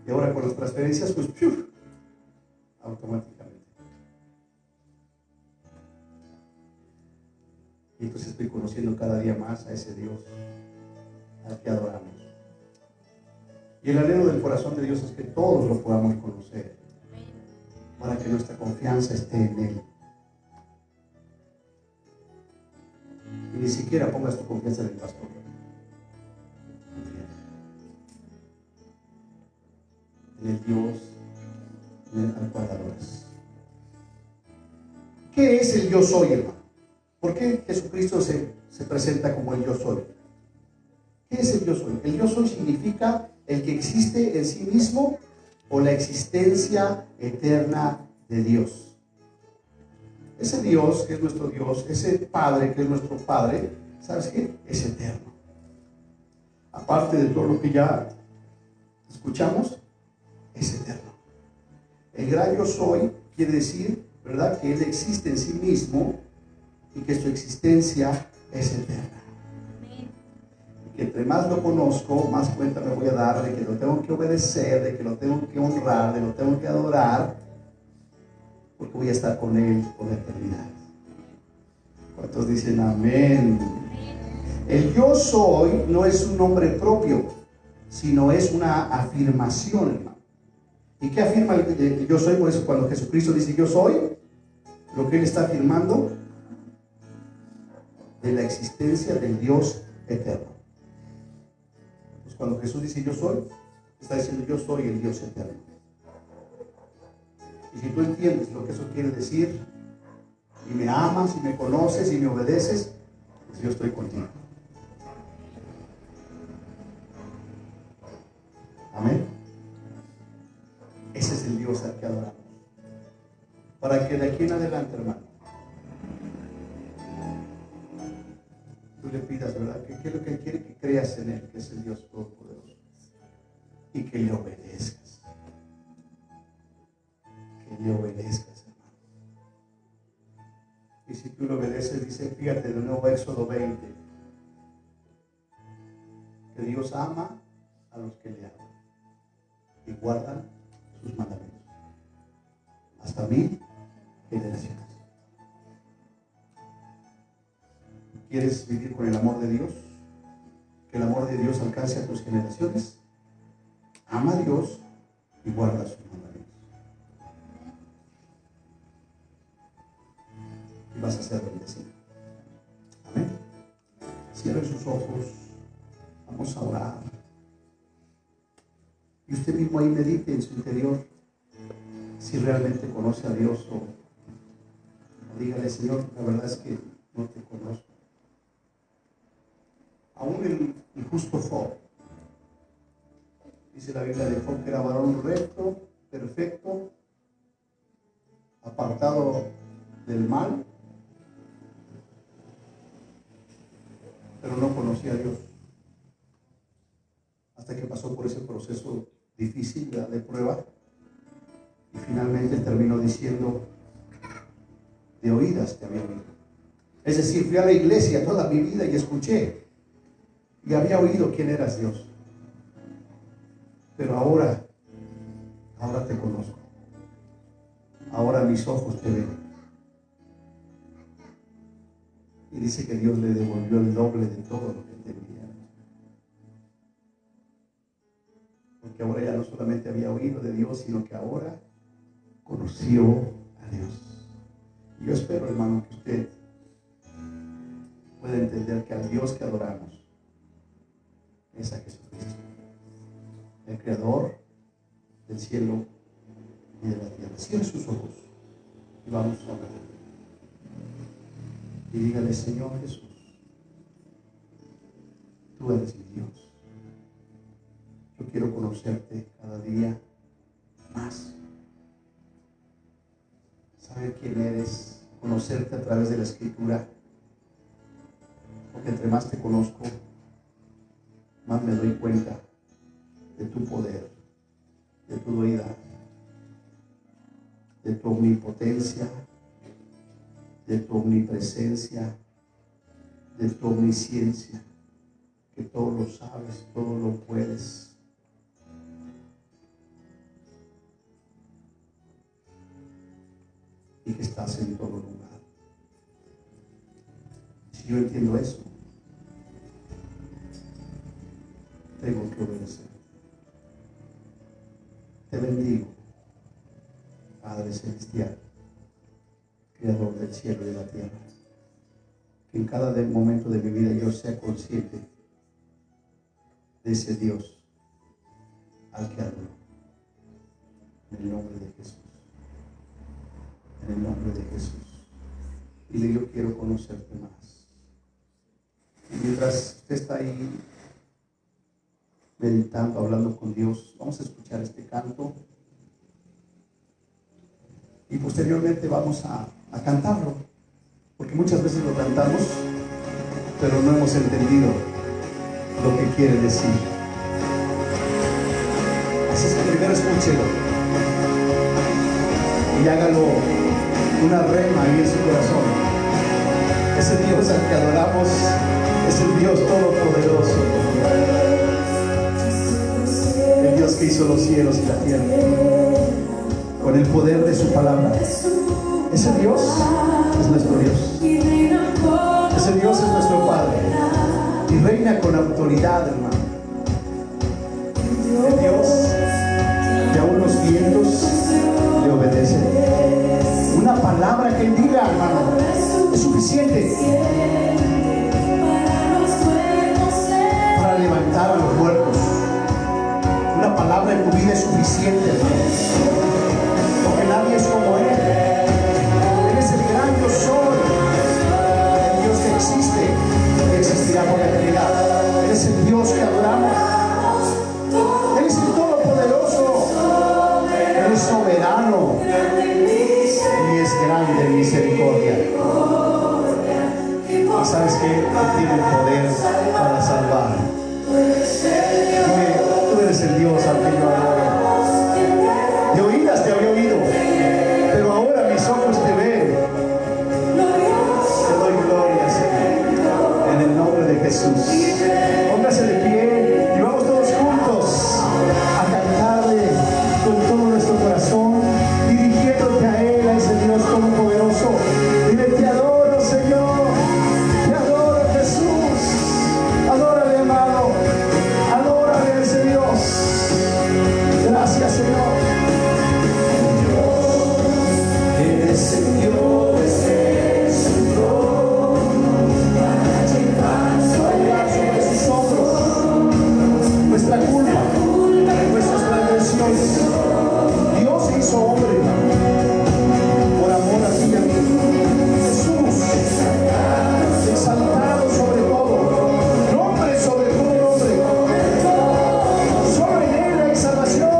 Y ahora con las transferencias, pues, automáticamente. Y entonces estoy conociendo cada día más a ese Dios al que adoramos. Y el anhelo del corazón de Dios es que todos lo podamos conocer, para que nuestra confianza esté en Él. Y ni siquiera pongas tu confianza en el pastor. En el Dios al cual adoras. ¿Qué es el yo soy, hermano? ¿Por qué Jesucristo se presenta como el yo soy? ¿Qué es el yo soy? El yo soy significa el que existe en sí mismo o la existencia eterna de Dios. Ese Dios que es nuestro Dios, ese Padre que es nuestro Padre, ¿sabes qué? Es eterno. Aparte de todo lo que ya escuchamos, es eterno. El gran yo soy quiere decir, ¿verdad?, que Él existe en sí mismo y que su existencia es eterna. Que entre más lo conozco, más cuenta me voy a dar de que lo tengo que obedecer, de que lo tengo que honrar, de que lo tengo que adorar, porque voy a estar con Él por la eternidad. ¿Cuántos dicen amén? El yo soy no es un nombre propio, sino es una afirmación, hermano. ¿Y qué afirma el yo soy? Por eso cuando Jesucristo dice yo soy, lo que Él está afirmando de la existencia del Dios eterno. Cuando Jesús dice yo soy, está diciendo yo soy el Dios eterno. Y si tú entiendes lo que eso quiere decir, y me amas, y me conoces, y me obedeces, pues yo estoy contigo. Amén. Ese es el Dios al que adoramos. Para que de aquí en adelante, hermano, tú le pidas, ¿verdad?, que es lo que Él quiere, que creas en Él, que es el Dios todopoderoso, y que le obedezcas. Que le obedezcas, hermano. Y si tú le obedeces, dice, fíjate de nuevo Éxodo 20, que Dios ama a los que le aman y guardan sus mandamientos hasta 1000 generaciones. ¿Quieres vivir con el amor de Dios? Que el amor de Dios alcance a tus generaciones. Ama a Dios y guarda sus mandamientos. Y vas a ser bendecido. Amén. Cierren sus ojos. Vamos a orar. Y usted mismo ahí medite en su interior si realmente conoce a Dios o dígale, Señor, la verdad es que no te conozco. Aún el justo Job, dice la Biblia de Job que era varón recto, perfecto, apartado del mal, pero no conocía a Dios. Hasta que pasó por ese proceso difícil, ¿verdad?, de prueba, y finalmente terminó diciendo: de oídas te había oído. Es decir, fui a la iglesia toda mi vida y escuché y había oído quién eras, Dios, pero ahora te conozco, ahora mis ojos te ven. Y dice que Dios le devolvió el doble de todo lo que tenía, porque ahora ya no solamente había oído de Dios, sino que ahora conoció a Dios. Y yo espero, hermano, que usted pueda entender que al Dios que adoramos es a Jesucristo, el creador del cielo y de la tierra. Cierre sus ojos y vamos a orar. Y dígale: Señor Jesús, tú eres mi Dios. Yo quiero conocerte cada día más, saber quién eres, conocerte a través de la Escritura, porque entre más te conozco, más me doy cuenta de tu poder, de tu deidad, de tu omnipotencia, de tu omnipresencia, de tu omnisciencia, que todo lo sabes, todo lo puedes. Y que estás en todo lugar. Si yo entiendo eso, tengo que obedecer. Te bendigo, Padre Celestial, Creador del cielo y de la tierra. Que en cada momento de mi vida yo sea consciente de ese Dios al que adoro. En el nombre de Jesús. En el nombre de Jesús. Y yo quiero conocerte más. Y mientras usted está ahí meditando, hablando con Dios, vamos a escuchar este canto. Y posteriormente vamos a cantarlo. Porque muchas veces lo cantamos, pero no hemos entendido lo que quiere decir. Así es que primero escúchelo. Y hágalo una rema ahí en su corazón. Ese Dios al que adoramos es el Dios todopoderoso, el Dios que hizo los cielos y la tierra con el poder de su palabra. Ese Dios es nuestro Dios. Ese Dios es nuestro Padre y reina con autoridad, hermano. El Dios que aún los vientos le obedecen. Una palabra que Él diga, hermano, es suficiente para levantar a los muertos. Una palabra en tu vida es suficiente, hermano, porque nadie es como Él. Él es el gran yo soy, el Dios que existe y existirá por la eternidad. Él es el Dios que adoramos. Él es el todopoderoso. Él es soberano y es grande en misericordia. Y sabes que Él tiene el poder para salvar. Dime, tú eres el Dios al que yo adoro. De oídas te había oído, pero ahora mis ojos te ven. Te doy gloria, Señor, en el nombre de Jesús. Póngase de pie y vamos todos juntos a cantarle con todo nuestro corazón, dirigiéndote a Él, a ese Dios todopoderoso. Dile: te adoro, Señor, te adoro, Jesús. Adórale, amado, adórale a ese Dios. Gracias, Señor. Eres el Dios de su trono, para llevar sobre sus hombros nuestra culpa, nuestras transgresiones. Dios se hizo hombre por amor a ti y a mí. Jesús, exaltado sobre todo, nombre sobre todo nombre. Sobre Él hay salvación.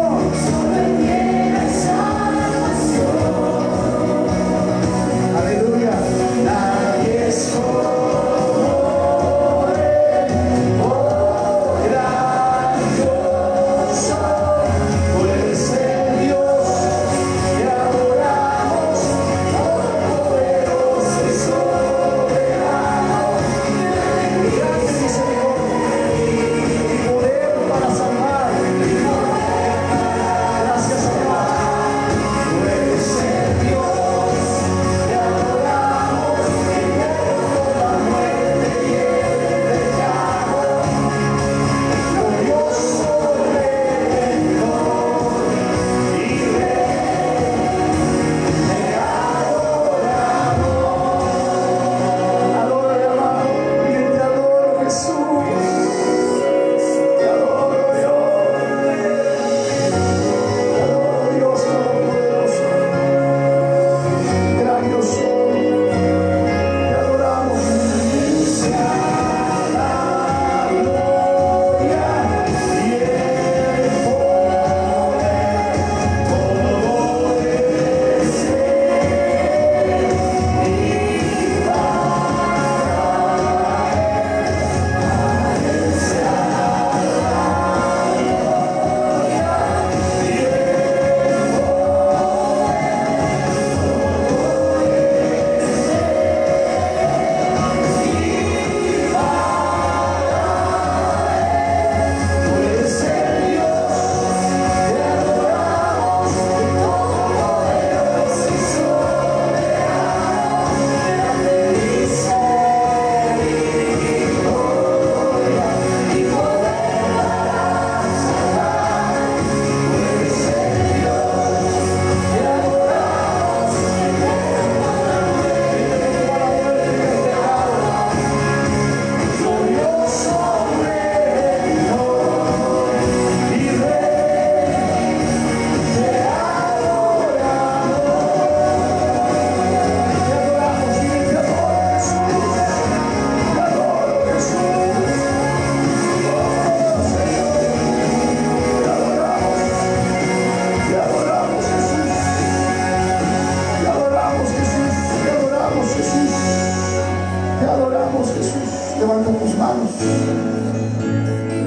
Levanta tus manos.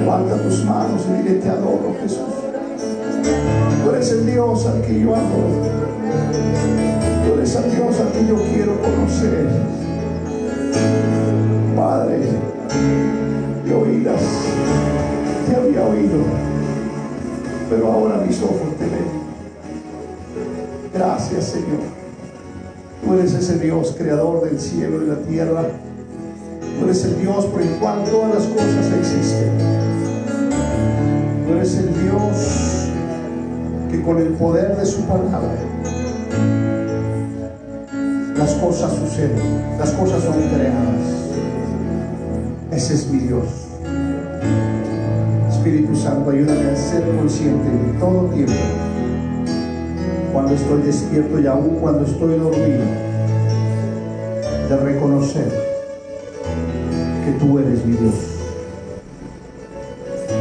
Levanta tus manos y dile: te adoro, Jesús. Tú eres el Dios al que yo adoro. Tú eres el Dios al que yo quiero conocer. Padre, de oídas te había oído, pero ahora mis ojos te ven. Gracias, Señor. Tú eres ese Dios creador del cielo y la tierra. Tú eres el Dios por el cual todas las cosas existen. Tú eres el Dios que con el poder de su palabra las cosas suceden, las cosas son creadas. Ese es mi Dios. Espíritu Santo, ayúdame a ser consciente de todo tiempo, cuando estoy despierto y aún cuando estoy dormido, de reconocer que tú eres mi Dios,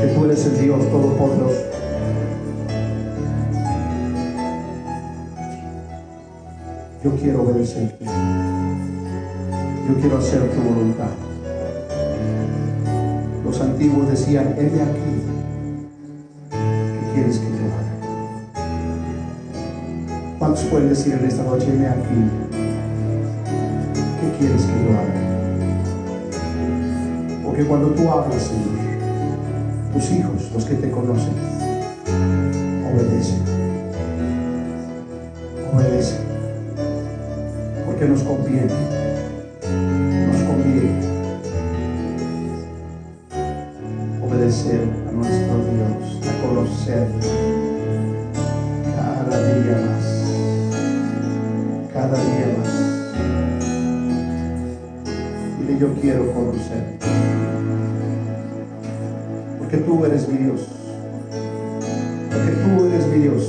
que tú eres el Dios Todopoderoso. Yo quiero obedecerte. Yo quiero hacer tu voluntad. Los antiguos decían: heme aquí. ¿Qué quieres que yo haga? ¿Cuántos pueden decir en esta noche: heme aquí? ¿Qué quieres que yo haga? Porque cuando tú hablas, Señor, tus hijos, los que te conocen, obedecen. Obedecen. Porque nos conviene. Nos conviene obedecer a nuestro Dios, a conocer cada día más, cada día más. Dile: yo quiero conocer, porque tú eres mi Dios, porque tú eres mi Dios,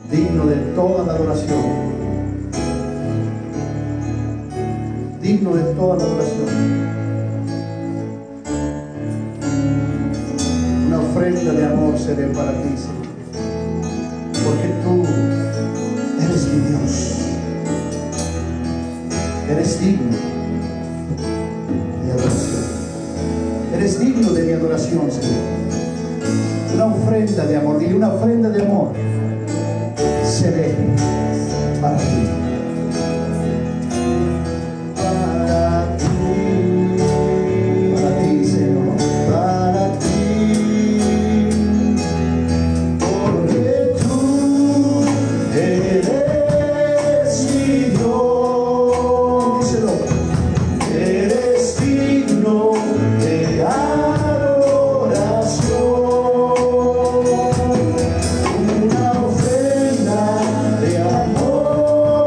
digno de toda la adoración, digno de toda la adoración. Una ofrenda de amor seré para ti, Señor, porque tú eres mi Dios. Eres digno de adoración. Eres digno de mi adoración, Señor. Una ofrenda de amor, dile: una ofrenda de amor seré para ti. Una ofrenda de amor.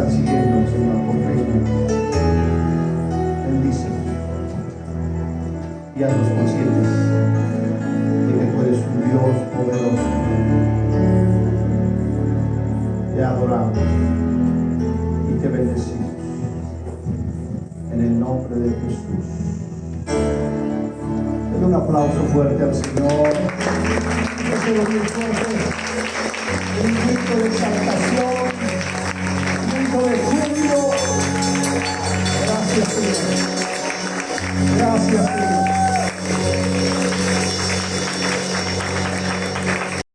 están siguiendo, Señor, por Facebook. Bendícelos y hazlos conscientes de que tú eres un Dios poderoso. Te adoramos y te bendecimos en el nombre de Jesús. Denle un aplauso fuerte al Señor. Déselo bien fuerte. Un grito de exaltación, un grito de júbilo.